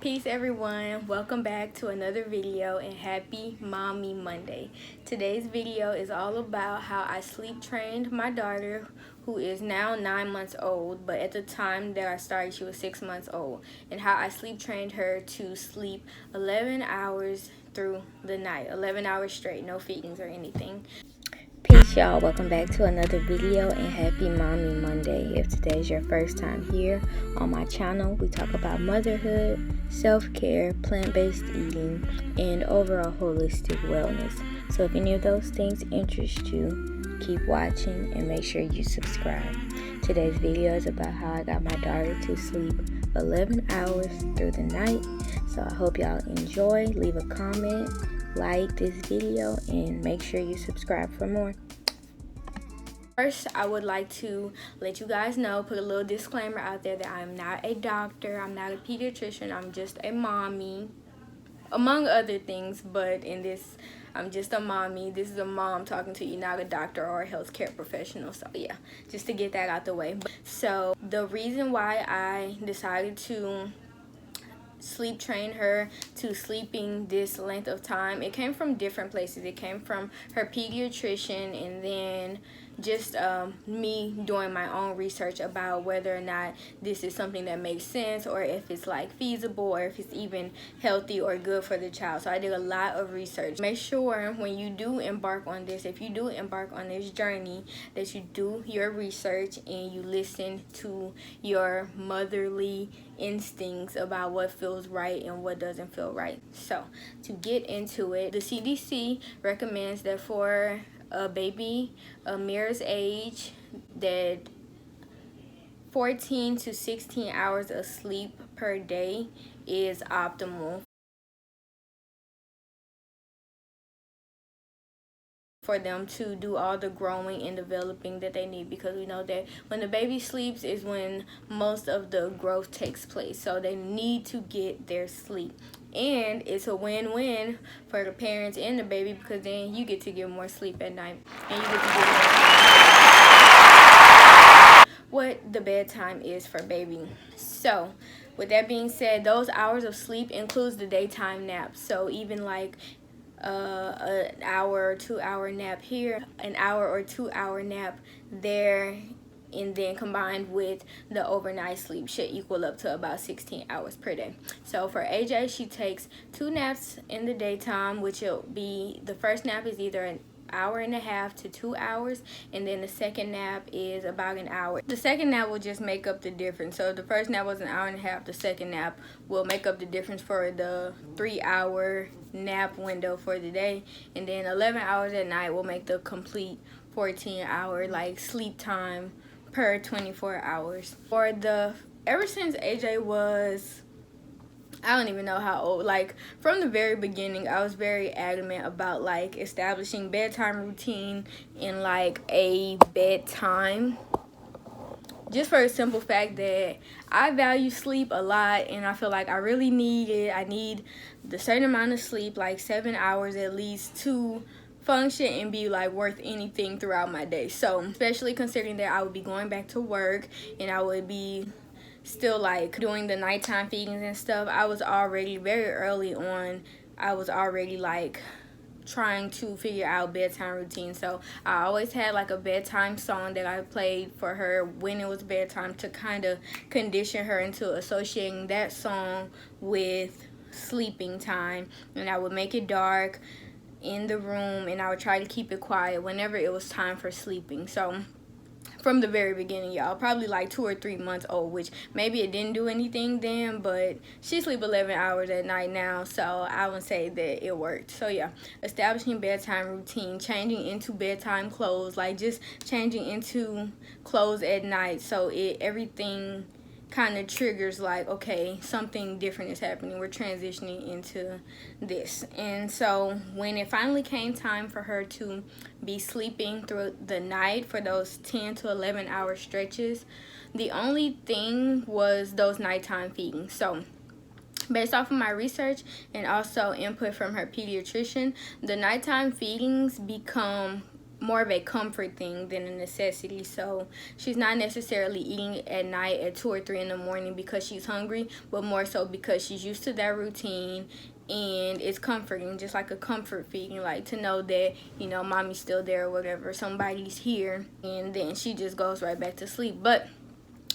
Peace everyone, welcome back to another video and happy Mommy Monday. Today's video is all about how I sleep trained my daughter, who is now 9 months old, but at the time that I started she was 6 months old, and how I sleep trained her to sleep 11 hours through the night, 11 hours straight, no feedings or anything. Peace y'all, welcome back to another video and happy Mommy Monday. If today's your first time here on my channel, we talk about motherhood, self-care, plant-based eating, and overall holistic wellness. So if any of those things interest you, keep watching and make sure you subscribe. Today's video is about how I got my daughter to sleep 11 hours through the night. So I hope y'all enjoy. Leave a comment, like this video, and make sure you subscribe for more. First, I would like to let you guys know, put a little disclaimer out there that I'm not a doctor, I'm not a pediatrician, I'm just a mommy, among other things, but in this, I'm just a mommy. This is a mom talking to you, not a doctor or a healthcare professional. So yeah, just to get that out the way. So the reason why I decided to sleep train her to sleeping this length of time, it came from different places. It came from her pediatrician, and then just me doing my own research about whether or not this is something that makes sense, or if it's like feasible, or if it's even healthy or good for the child. So I did a lot of research. Make sure when you do embark on this, if you do embark on this journey, that you do your research and you listen to your motherly instincts about what feels right and what doesn't feel right. So to get into it, the CDC recommends that for a baby Amir's age, that 14 to 16 hours of sleep per day is optimal for them to do all the growing and developing that they need, because we know that when the baby sleeps is when most of the growth takes place. So they need to get their sleep, and it's a win-win for the parents and the baby, because then you get to get more sleep at night and you get to get what the bedtime is for baby. So with that being said, those hours of sleep includes the daytime nap. So even like an hour or 2 hour nap here, an hour or 2 hour nap there, and then combined with the overnight sleep should equal up to about 16 hours per day. So for AJ, she takes 2 naps in the daytime, which will be, the first nap is either an hour and a half to 2 hours, and then the second nap is about an hour. The second nap will just make up the difference. So the first nap was an hour and a half, the second nap will make up the difference for the 3-hour nap window for the day, and then 11 hours at night will make the complete 14-hour like sleep time per 24 hours. For the, ever since AJ was, I don't even know how old, like from the very beginning, I was very adamant about like establishing bedtime routine and like a bedtime, just for a simple fact that I value sleep a lot, and I feel like I really need it. I need the certain amount of sleep, like 7 hours at least, to function and be like worth anything throughout my day. So especially considering that I would be going back to work and I would be still like doing the nighttime feedings and stuff, I was already very early on, I was already like trying to figure out bedtime routine. So I always had like a bedtime song that I played for her when it was bedtime, to kind of condition her into associating that song with sleeping time. And I would make it dark in the room, and I would try to keep it quiet whenever it was time for sleeping. So from the very beginning, y'all, probably like 2 or 3 months old, which maybe it didn't do anything then, but she sleep 11 hours at night now, so I would say that it worked. So yeah, establishing bedtime routine, changing into bedtime clothes, like just changing into clothes at night, so everything kind of triggers like, okay, something different is happening, we're transitioning into this. And so when it finally came time for her to be sleeping through the night for those 10 to 11 hour stretches, the only thing was those nighttime feedings. So based off of my research and also input from her pediatrician, the nighttime feedings become more of a comfort thing than a necessity. So she's not necessarily eating at night at 2 or 3 in the morning because she's hungry, but more so because she's used to that routine, and it's comforting, just like a comfort feeling, like to know that, you know, mommy's still there or whatever, somebody's here, and then she just goes right back to sleep. But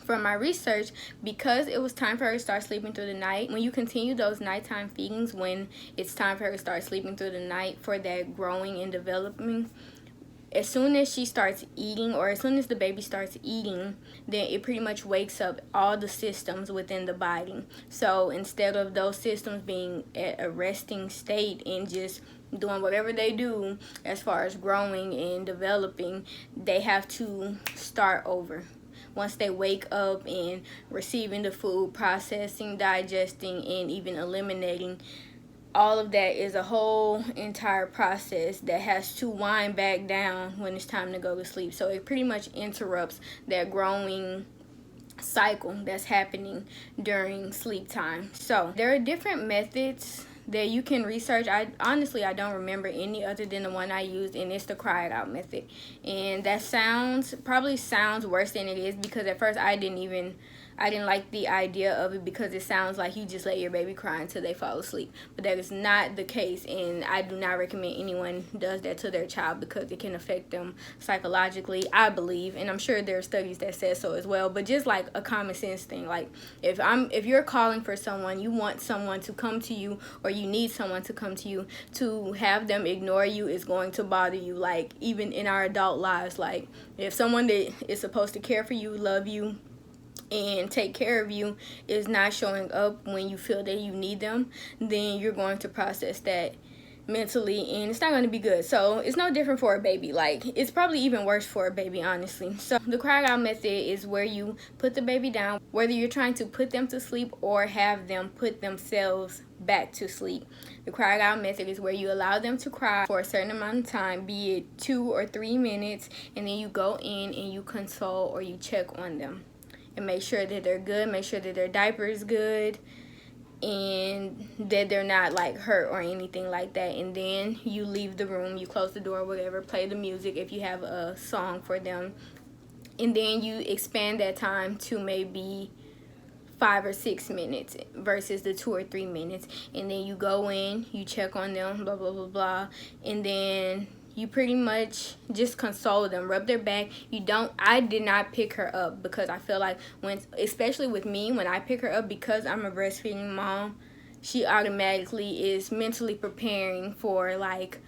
from my research, because it was time for her to start sleeping through the night, when you continue those nighttime feedings, when it's time for her to start sleeping through the night for that growing and developing, as soon as she starts eating, or as soon as the baby starts eating, then it pretty much wakes up all the systems within the body. So instead of those systems being at a resting state and just doing whatever they do as far as growing and developing, they have to start over. Once they wake up and receiving the food, processing, digesting, and even eliminating, all of that is a whole entire process that has to wind back down when it's time to go to sleep. So it pretty much interrupts that growing cycle that's happening during sleep time. So there are different methods that you can research. I don't remember any other than the one I used, and it's the cry it out method. And that probably sounds worse than it is, because at first I didn't like the idea of it, because it sounds like you just let your baby cry until they fall asleep. But that is not the case, and I do not recommend anyone does that to their child, because it can affect them psychologically, I believe, and I'm sure there are studies that say so as well. But just like a common sense thing, like if you're calling for someone, you want someone to come to you, or you need someone to come to you, to have them ignore you is going to bother you. Like, even in our adult lives, like if someone that is supposed to care for you, love you, and take care of you is not showing up when you feel that you need them, then you're going to process that mentally, and it's not going to be good. So it's no different for a baby. Like, it's probably even worse for a baby, honestly. So the cry out method is where you put the baby down, whether you're trying to put them to sleep or have them put themselves back to sleep. The cry out method is where you allow them to cry for a certain amount of time, be it 2 or 3 minutes, and then you go in and you console or you check on them and make sure that they're good, make sure that their diaper is good, and that they're not like hurt or anything like that. And then you leave the room, you close the door, whatever, play the music if you have a song for them, and then you expand that time to maybe 5 or 6 minutes versus the 2 or 3 minutes. And then you go in, you check on them, blah blah blah blah, and then you pretty much just console them, rub their back. I did not pick her up, because I feel like especially with me, when I pick her up, because I'm a breastfeeding mom, she automatically is mentally preparing for like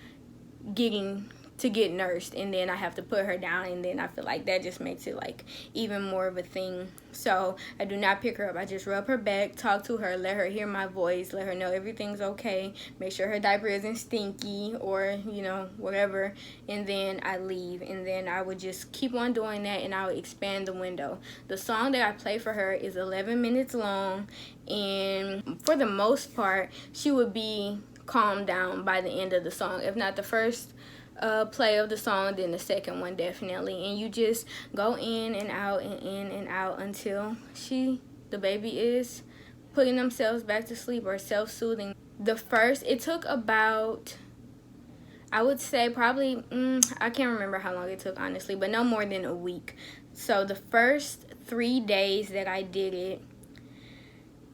get nursed, and then I have to put her down, and then I feel like that just makes it like even more of a thing. So I do not pick her up. I just rub her back, talk to her, let her hear my voice, let her know everything's okay, make sure her diaper isn't stinky or, you know, whatever, and then I leave. And then I would just keep on doing that, and I would expand the window. The song that I play for her is 11 minutes long, and for the most part she would be calmed down by the end of the song. If not the first play of the song, then the second one definitely. And you just go in and out and in and out until the baby is putting themselves back to sleep or self-soothing. It took about, I would say probably, I can't remember how long it took honestly, but no more than a week. So the first 3 days that I did it,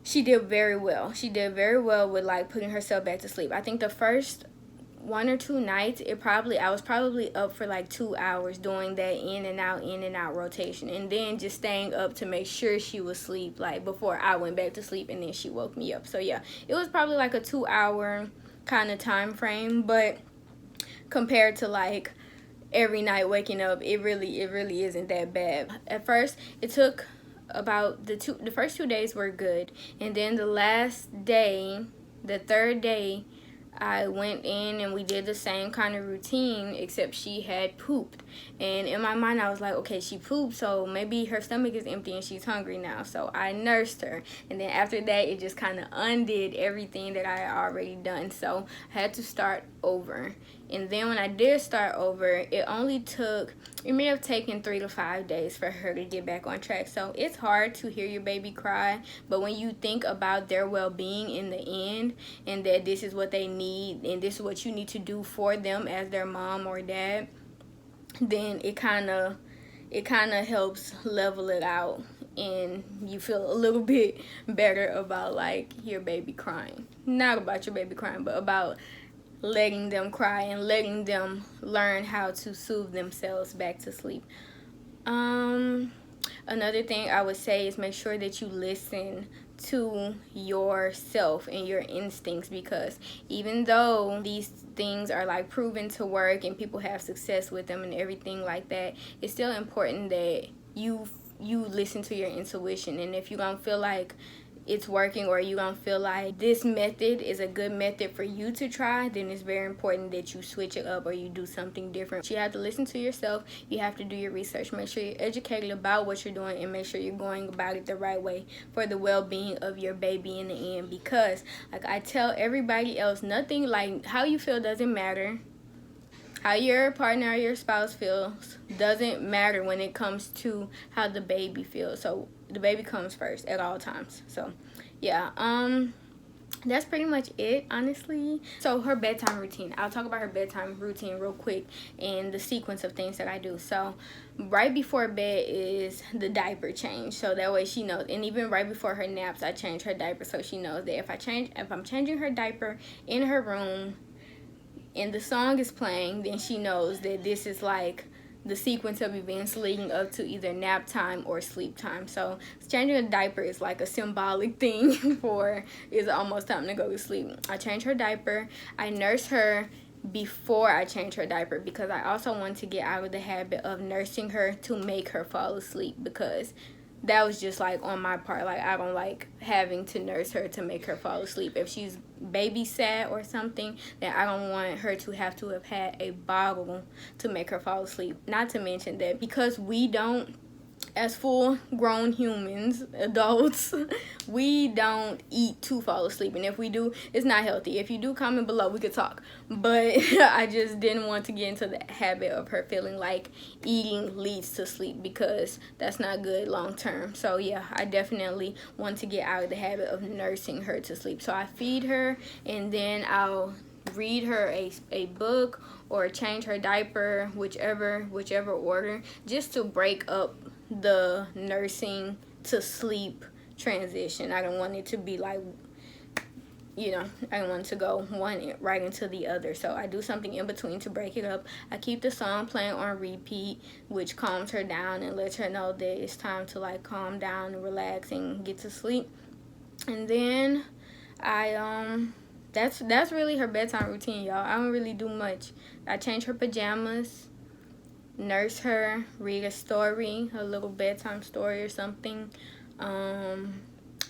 she did very well. She did very well with like putting herself back to sleep. I think the first 1 or 2 nights, I was probably up for like 2 hours doing that in and out rotation, and then just staying up to make sure she was asleep, like before I went back to sleep, and then she woke me up. So yeah, it was probably like a 2-hour kind of time frame, but compared to like every night waking up, it really isn't that bad. At first it took about the first 2 days were good, and then the last day, the third day, I went in and we did the same kind of routine, except she had pooped. And in my mind I was like, okay, she pooped, so maybe her stomach is empty and she's hungry now. So I nursed her, and then after that it just kind of undid everything that I had already done. So I had to start over. And then when I did start over, it may have taken 3 to 5 days for her to get back on track. So it's hard to hear your baby cry, but when you think about their well-being in the end, and that this is what they need and this is what you need to do for them as their mom or dad, then it kind of helps level it out, and you feel a little bit better about like your baby crying. Not about your baby crying, but about letting them cry and letting them learn how to soothe themselves back to sleep. Another thing I would say is make sure that you listen to yourself and your instincts, because even though these things are like proven to work and people have success with them and everything like that, it's still important that you listen to your intuition. And if you don't feel like it's working, or you don't feel like this method is a good method for you to try, then it's very important that you switch it up or you do something different. You have to listen to yourself. You have to do your research. Make sure you're educated about what you're doing, and make sure you're going about it the right way for the well-being of your baby in the end. Because like I tell everybody else, nothing, like how you feel doesn't matter. How your partner or your spouse feels doesn't matter when it comes to how the baby feels. So the baby comes first at all times. So yeah, that's pretty much it, honestly. So her bedtime routine, I'll talk about her bedtime routine real quick and the sequence of things that I do. So right before bed is the diaper change, so that way she knows. And even right before her naps, I change her diaper, so she knows that if I'm changing her diaper in her room and the song is playing, then she knows that this is like the sequence of events leading up to either nap time or sleep time. So changing a diaper is like a symbolic thing for it's almost time to go to sleep. I change her diaper. I nurse her before I change her diaper, because I also want to get out of the habit of nursing her to make her fall asleep, because that was just like on my part. Like I don't like having to nurse her to make her fall asleep. If she's babysat or something, then I don't want her to have had a bottle to make her fall asleep. Not to mention that because we don't, as full grown humans, adults, we don't eat to fall asleep, and if we do, it's not healthy. If you do, comment below, we could talk. But I just didn't want to get into the habit of her feeling like eating leads to sleep, because that's not good long term. So yeah, I definitely want to get out of the habit of nursing her to sleep. So I feed her, and then I'll read her a book or change her diaper, whichever order, just to break up the nursing to sleep transition. I don't want it to be like, I don't want it to go one right into the other. So I do something in between to break it up. I keep the song playing on repeat, which calms her down and lets her know that it's time to like calm down and relax and get to sleep. And then that's really her bedtime routine, y'all. I don't really do much. I change her pajamas, nurse her, read a story, a little bedtime story or something,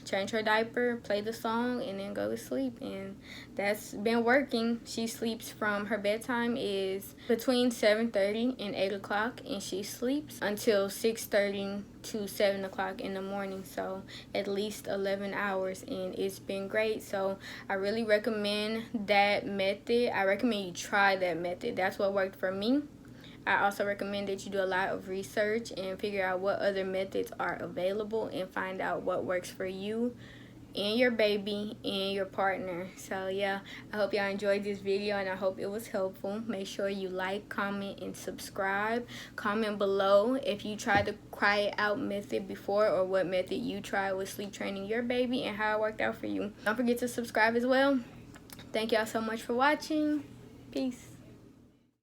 change her diaper, play the song, and then go to sleep. And that's been working. She sleeps from, her bedtime is between 7:30 and 8 o'clock, and she sleeps until 6:30 to 7 o'clock in the morning. So at least 11 hours, and it's been great. So I really recommend that method. I recommend you try that method. That's what worked for me. I also recommend that you do a lot of research and figure out what other methods are available and find out what works for you and your baby and your partner. So yeah, I hope y'all enjoyed this video, and I hope it was helpful. Make sure you like, comment, and subscribe. Comment below if you tried the cry it out method before, or what method you tried with sleep training your baby and how it worked out for you. Don't forget to subscribe as well. Thank y'all so much for watching. Peace.